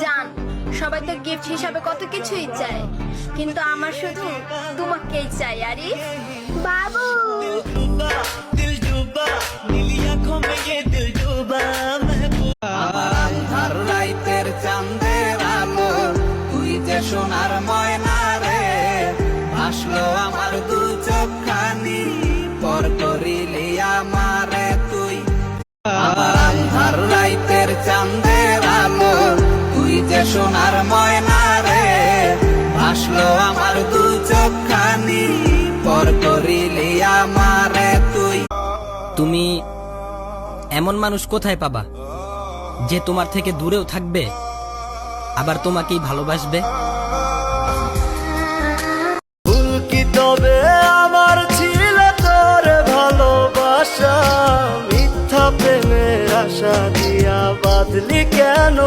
জান, সবাই তো গিফট হিসাবে কত কিছুই চায়, কিন্তু আমার শুধু তোমাকেই চাই। আরিফ বাবু, আমার রাইতের চাঁদের আলো, তুই যে সোনার ময়না রে, ভাসলো আমার দু চোখখানি, পর করিলি আমারে তুই। আমার রাইতের চাঁদের আলো, তুই যে সোনার ময়না রে, ভাসলো আমার দু চোখখানি, পর করিলি আমারে তুই। তুমি এমন মানুষ কোথায় পাবা যে তোমার থেকে দূরেও থাকবে আবার তোমাকেই ভালোবাসবে? ভুল কি তবে আমার ছিল তোর ভালোবাসা, মিথ্যা প্রেমের আশা দিয়া বাদলি কেন?